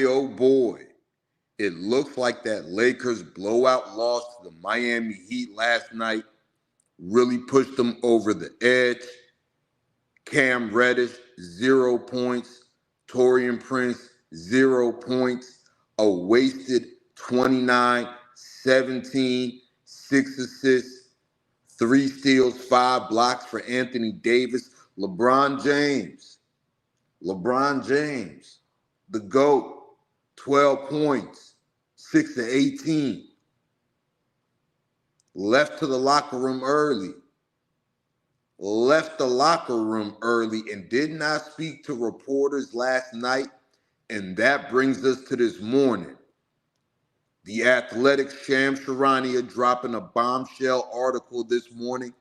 oh boy, it looks like that Lakers blowout loss to the Miami Heat last night really pushed them over the edge. Cam Reddish, 0 points. Taurean Prince, 0 points. A wasted 29, 17, 6 assists, 3 steals, 5 blocks for Anthony Davis. LeBron James, the GOAT, 12 points, 6 of 18. Left the locker room early and did not speak to reporters last night. And that brings us to this morning. The Athletic Shams Charania dropping a bombshell article this morning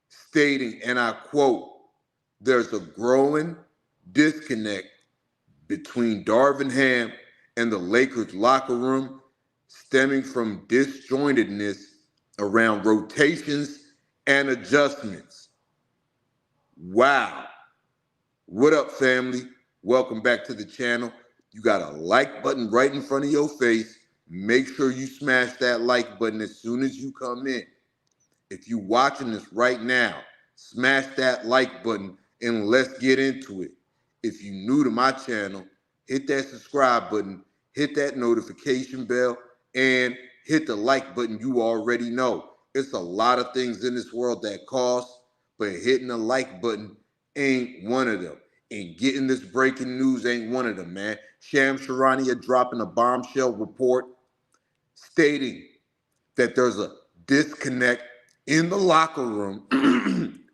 stating, and I quote, "There's a growing disconnect between Darvin Ham and the Lakers locker room stemming from disjointedness around rotations and adjustments." Wow. What up, family? Welcome back to the channel. You got a like button right in front of your face. Make sure you smash that like button as soon as you come in. If you're watching this right now, smash that like button and let's get into it. If you're new to my channel, hit that subscribe button, hit that notification bell, and hit the like button. You already know. It's a lot of things in this world that cost, but hitting the like button ain't one of them. And getting this breaking news ain't one of them, man. Shams Charania dropping a bombshell report stating that there's a disconnect in the locker room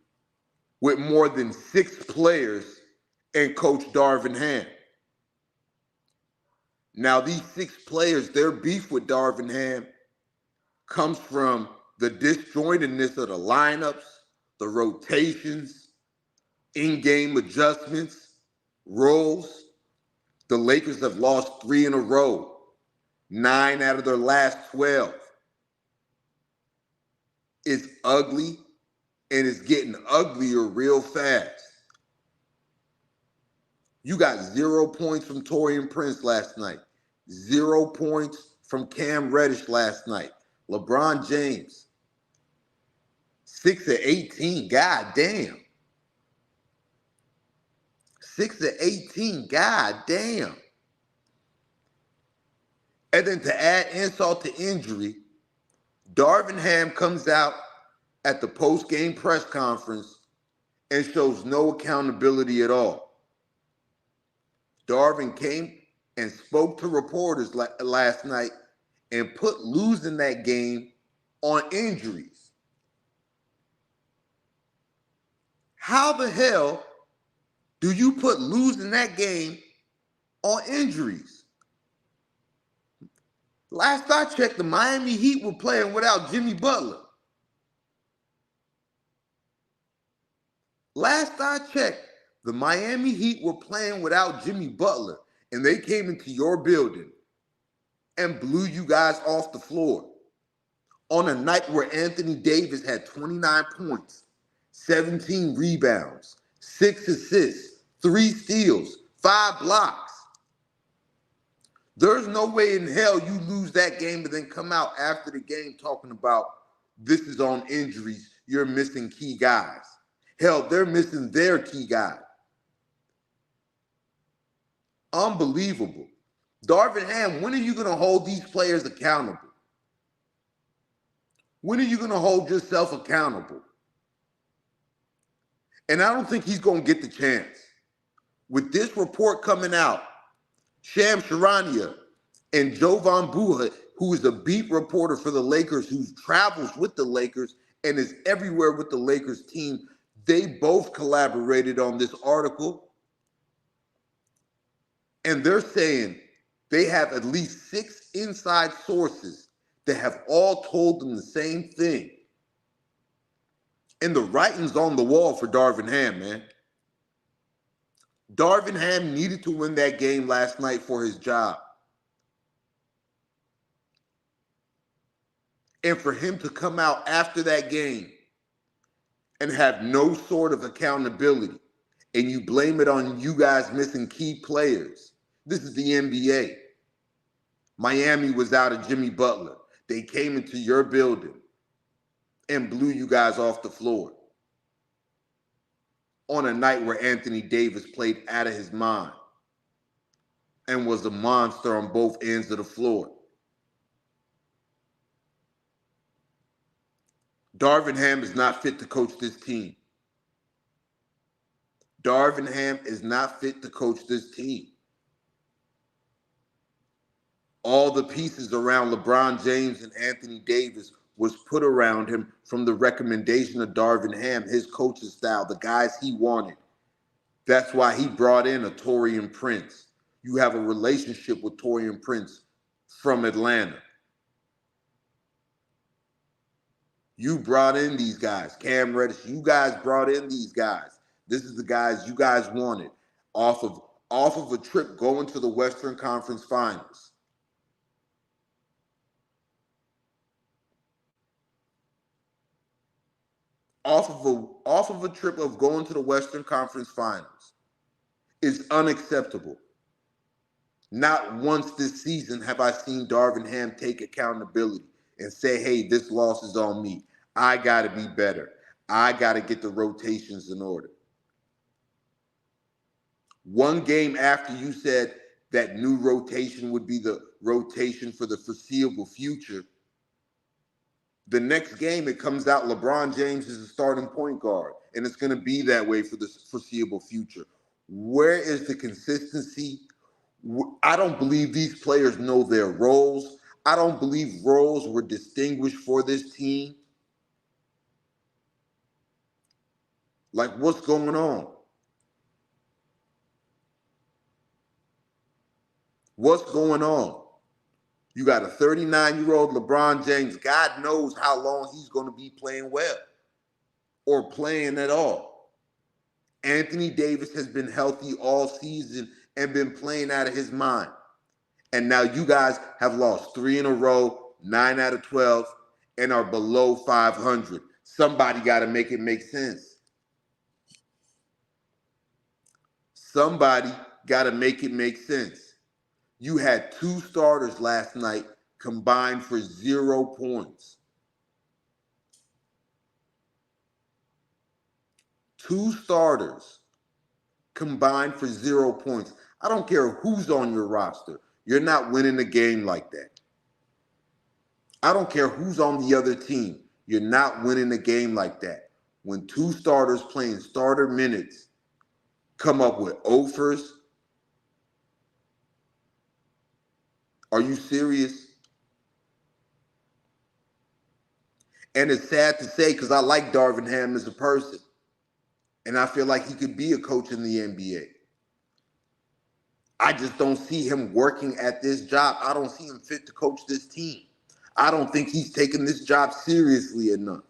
with more than 6 players and Coach Darvin Ham. Now, these 6 players, their beef with Darvin Ham comes from the disjointedness of the lineups, the rotations, in-game adjustments, roles. The Lakers have lost 3 in a row, 9 out of their last 12. It's ugly, and it's getting uglier real fast. You got 0 points from Taurean Prince last night, 0 points from Cam Reddish last night. LeBron James, 6 of 18, god damn. 6 of 18, god damn. And then to add insult to injury, Darvin Ham comes out at the post-game press conference and shows no accountability at all. Darvin came and spoke to reporters last night and put losing that game on injuries. How the hell do you put losing that game on injuries? Last I checked, the Miami Heat were playing without Jimmy Butler. Last I checked, the Miami Heat were playing without Jimmy Butler, and they came into your building and blew you guys off the floor on a night where Anthony Davis had 29 points, 17 rebounds, 6 assists, 3 steals, 5 blocks. There's no way in hell you lose that game and then come out after the game talking about this is on injuries, you're missing key guys. Hell, they're missing their key guy. Unbelievable. Darvin Ham, when are you going to hold these players accountable? When are you going to hold yourself accountable? And I don't think he's going to get the chance. With this report coming out, Shams Charania and Jovan Buha, who is a beat reporter for the Lakers, who travels with the Lakers and is everywhere with the Lakers team, they both collaborated on this article. And they're saying they have at least 6 inside sources that have all told them the same thing. And the writing's on the wall for Darvin Ham, man. Darvin Ham needed to win that game last night for his job. And for him to come out after that game and have no sort of accountability, and you blame it on you guys missing key players. This is the NBA. Miami was out of Jimmy Butler. They came into your building and blew you guys off the floor on a night where Anthony Davis played out of his mind and was a monster on both ends of the floor. Darvin Ham is not fit to coach this team. Darvin Ham is not fit to coach this team. All the pieces around LeBron James and Anthony Davis was put around him from the recommendation of Darvin Ham, his coaching style, the guys he wanted. That's why he brought in a Taurean Prince. You have a relationship with Taurean Prince from Atlanta. You brought in these guys. Cam Reddish, you guys brought in these guys. This is the guys you guys wanted off of a trip going to the Western Conference Finals. Off of a trip of going to the Western Conference Finals is unacceptable. Not once this season have I seen Darvin Ham take accountability and say, hey, this loss is on me. I got to be better. I got to get the rotations in order. One game after you said that new rotation would be the rotation for the foreseeable future, the next game it comes out LeBron James is the starting point guard, and it's going to be that way for the foreseeable future. Where is the consistency? I don't believe these players know their roles. I don't believe roles were distinguished for this team. Like, what's going on? What's going on? You got a 39-year-old LeBron James. God knows how long he's going to be playing well or playing at all. Anthony Davis has been healthy all season and been playing out of his mind. And now you guys have lost 3 in a row, 9 out of 12, and are below 500. Somebody got to make it make sense. Somebody got to make it make sense. You had 2 starters last night combined for 0 points. 2 starters combined for 0 points. I don't care who's on your roster. You're not winning a game like that. I don't care who's on the other team. You're not winning a game like that. When 2 starters playing starter minutes come up with offers, are you serious? And it's sad to say because I like Darvin Ham as a person. And I feel like he could be a coach in the NBA. I just don't see him working at this job. I don't see him fit to coach this team. I don't think he's taking this job seriously enough.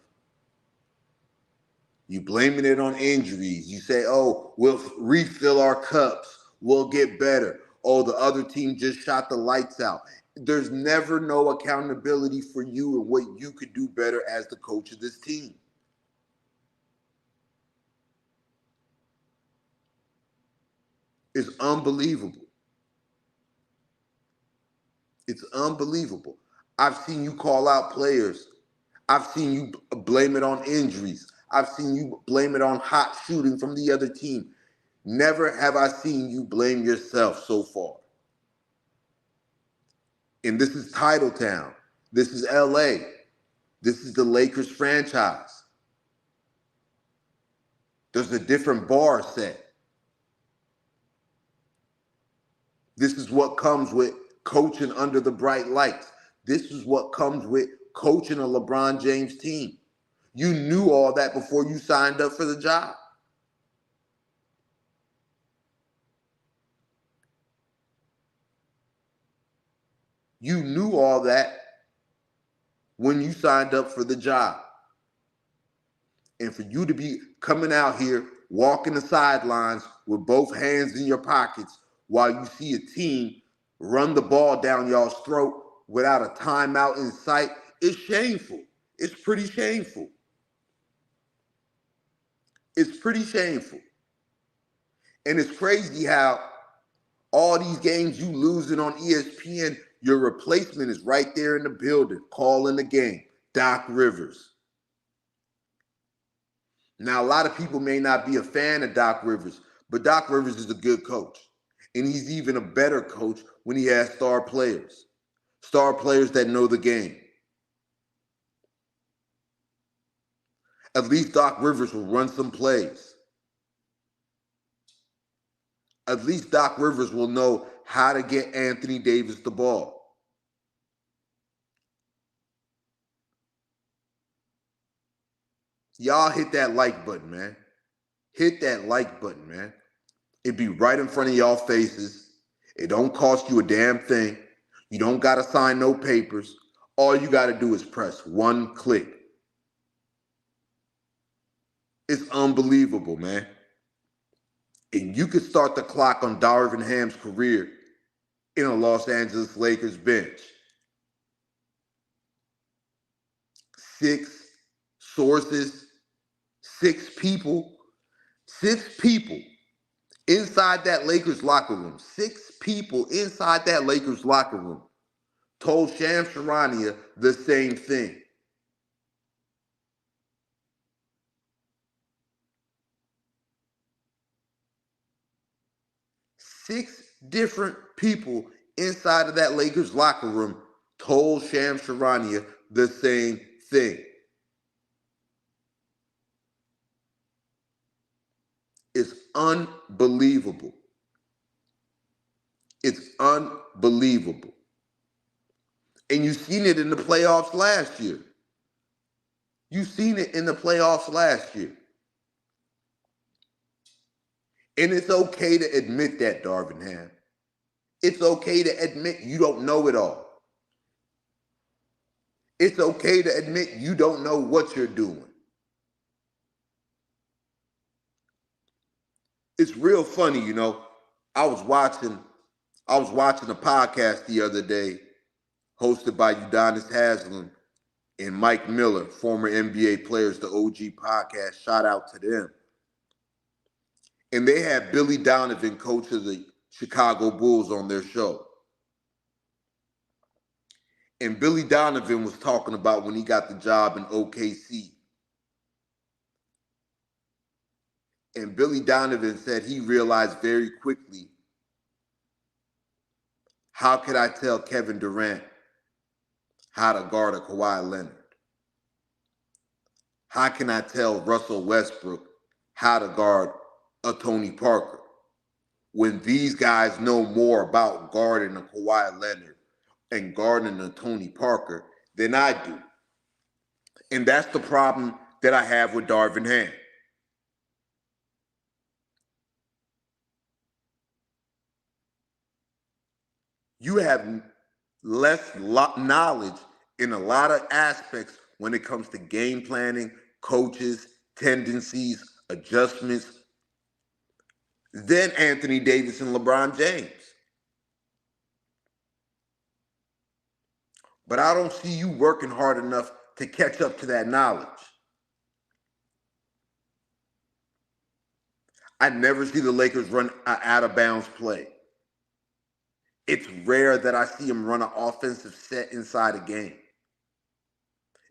You blaming it on injuries. You say, oh, we'll refill our cups. We'll get better. Oh, the other team just shot the lights out. There's never no accountability for you and what you could do better as the coach of this team. It's unbelievable. It's unbelievable. I've seen you call out players. I've seen you blame it on injuries. I've seen you blame it on hot shooting from the other team. Never have I seen you blame yourself so far. And this is Titletown. This is LA. This is the Lakers franchise. There's a different bar set. This is what comes with coaching under the bright lights. This is what comes with coaching a LeBron James team. You knew all that before you signed up for the job. You knew all that when you signed up for the job. And for you to be coming out here, walking the sidelines with both hands in your pockets while you see a team run the ball down y'all's throat without a timeout in sight, is shameful. It's pretty shameful. It's pretty shameful. And it's crazy how All these games you losing on ESPN, your replacement is right there in the building, calling the game. Doc Rivers. Now, a lot of people may not be a fan of Doc Rivers, but Doc Rivers is a good coach. And he's even a better coach when he has star players that know the game. At least Doc Rivers will run some plays. At least Doc Rivers will know how to get Anthony Davis the ball. Y'all hit that like button, man. Hit that like button, man. It'd be right in front of y'all faces. It don't cost you a damn thing. You don't got to sign no papers. All you got to do is press one click. It's unbelievable, man. And you could start the clock on Darvin Ham's career in a Los Angeles Lakers bench. 6 sources, 6 people inside that Lakers locker room. 6 people inside that Lakers locker room told Shams Charania the same thing. Six different people inside of that Lakers locker room told Shams Charania the same thing. It's unbelievable. It's unbelievable. And you've seen it in the playoffs last year. You've seen it in the playoffs last year. And it's okay to admit that, Darvin Ham. It's okay to admit you don't know it all. It's okay to admit you don't know what you're doing. It's real funny, you know. I was watching a podcast the other day hosted by Udonis Haslem and Mike Miller, former NBA players, the OG podcast. Shout out to them. And they had Billy Donovan, coach of the Chicago Bulls, on their show. And Billy Donovan was talking about when he got the job in OKC. And Billy Donovan said he realized very quickly, how could I tell Kevin Durant how to guard a Kawhi Leonard? How can I tell Russell Westbrook how to guard a Tony Parker when these guys know more about guarding a Kawhi Leonard and guarding a Tony Parker than I do? And that's the problem that I have with Darvin Ham. You have less knowledge in a lot of aspects when it comes to game planning, coaches, tendencies, adjustments, than Anthony Davis and LeBron James. But I don't see you working hard enough to catch up to that knowledge. I never see the Lakers run an out-of-bounds play. It's rare that I see them run an offensive set inside a game.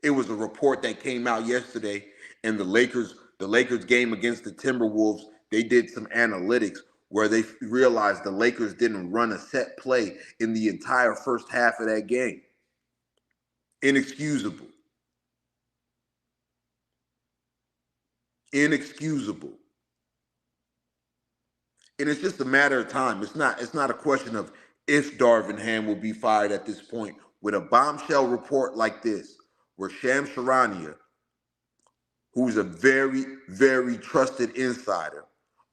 It was a report that came out yesterday, and the Lakers game against the Timberwolves, they did some analytics where they realized the Lakers didn't run a set play in the entire first half of that game. Inexcusable. Inexcusable. And it's just a matter of time. It's not a question of if Darvin Ham will be fired at this point. With a bombshell report like this, where Shams Charania, who's a very, very trusted insider,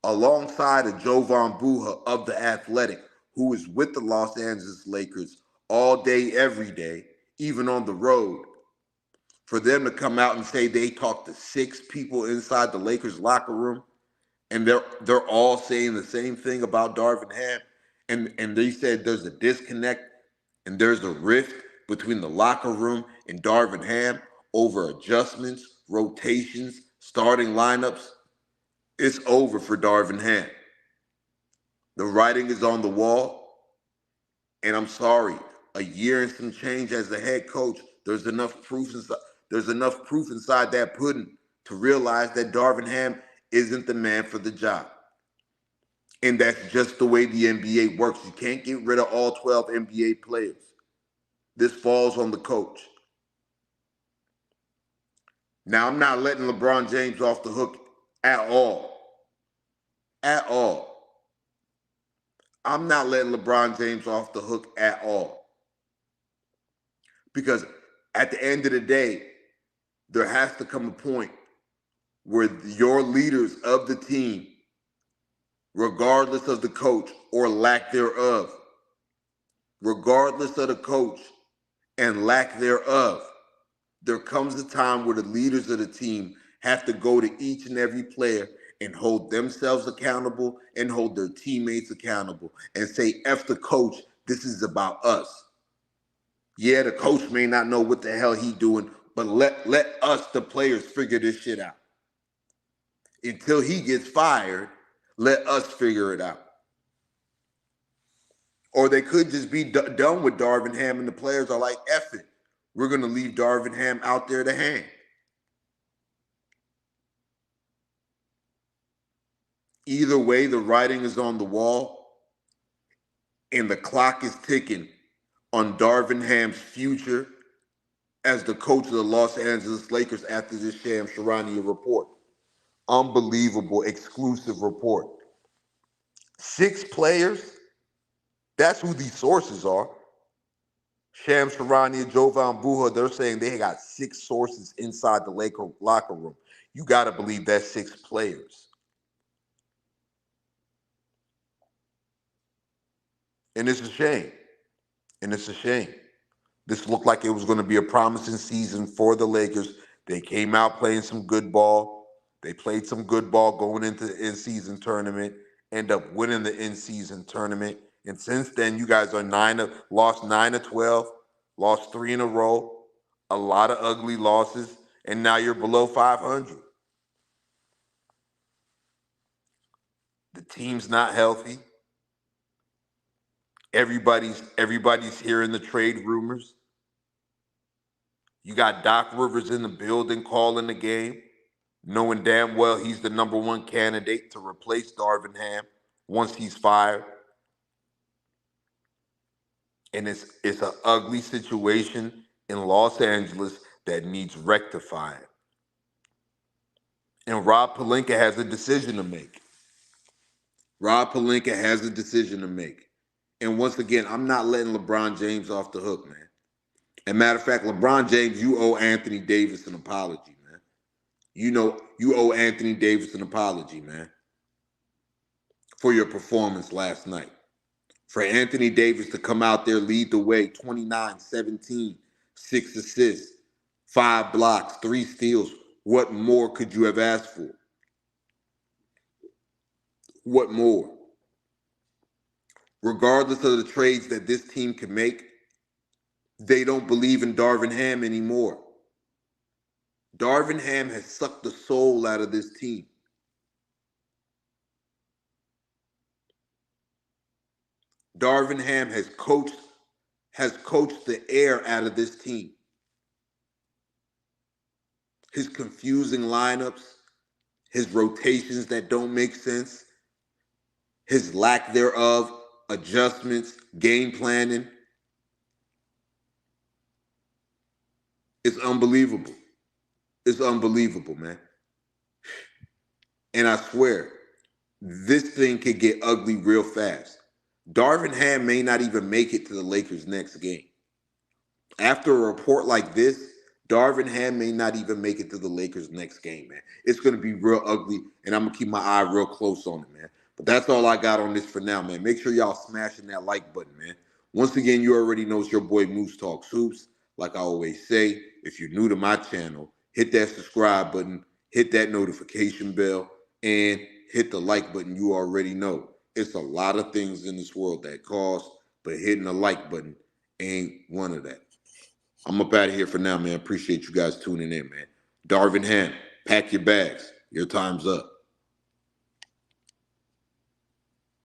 alongside of Jovan Buha of The Athletic, who is with the Los Angeles Lakers all day, every day, even on the road, for them to come out and say they talked to 6 people inside the Lakers locker room, and they're all saying the same thing about Darvin Ham, and they said there's a disconnect and there's a rift between the locker room and Darvin Ham over adjustments, rotations, starting lineups. It's over for Darvin Ham. The writing is on the wall, and I'm sorry, a year and some change as the head coach, there's enough proof inside. There's enough proof inside that pudding to realize that Darvin Ham isn't the man for the job. And that's just the way the NBA works. You can't get rid of all 12 NBA players. This falls on the coach. Now, I'm not letting LeBron James off the hook at all. At all. I'm not letting LeBron James off the hook at all. Because at the end of the day, there has to come a point where your leaders of the team, regardless of the coach or lack thereof, regardless of the coach and lack thereof, there comes a time where the leaders of the team have to go to each and every player and hold themselves accountable and hold their teammates accountable and say, F the coach, this is about us. Yeah, the coach may not know what the hell he doing, but let us, the players, figure this shit out. Until he gets fired, let us figure it out. Or they could just be done with Darvin Ham and the players are like, F it. We're going to leave Darvin Ham out there to hang. Either way, the writing is on the wall and the clock is ticking on Darvin Ham's future as the coach of the Los Angeles Lakers after this Shams Charania report. Unbelievable, exclusive report. 6 players? That's who these sources are. Shams Charania, Jovan Buha, they're saying they got 6 sources inside the Laker locker room. You got to believe that's 6 players. And it's a shame. And it's a shame. This looked like it was going to be a promising season for the Lakers. They came out playing some good ball. They played some good ball going into the in-season tournament, end up winning the in-season tournament. And since then, you guys are lost 9 of 12, lost 3 in a row, a lot of ugly losses, and now you're below 500. The team's not healthy. Everybody's hearing the trade rumors. You got Doc Rivers in the building calling the game, knowing damn well he's the number 1 candidate to replace Darvin Ham once he's fired. And it's an ugly situation in Los Angeles that needs rectifying. And Rob Pelinka has a decision to make. And once again, I'm not letting LeBron James off the hook, man. As a matter of fact, LeBron James, you owe Anthony Davis an apology, man. You owe Anthony Davis an apology, man, for your performance last night. For Anthony Davis to come out there, lead the way, 29, 17, 6 assists, 5 blocks, 3 steals. What more could you have asked for? What more? Regardless of the trades that this team can make, they don't believe in Darvin Ham anymore. Darvin Ham has sucked the soul out of this team. Darvin Ham has coached the air out of this team. His confusing lineups, his rotations that don't make sense, his lack thereof, adjustments, game planning. It's unbelievable. It's unbelievable, man. And I swear, this thing could get ugly real fast. Darvin Ham may not even make it to the Lakers' next game. After a report like this, Darvin Ham may not even make it to the Lakers' next game, man. It's going to be real ugly, and I'm going to keep my eye real close on it, man. But that's all I got on this for now, man. Make sure y'all smashing that like button, man. Once again, you already know it's your boy Moose Talks Hoops. Like I always say, if you're new to my channel, hit that subscribe button, hit that notification bell, and hit the like button. You already know. It's a lot of things in this world that cost, but hitting the like button ain't one of that. I'm up out of here for now, man. Appreciate you guys tuning in, man. Darvin Ham, pack your bags. Your time's up.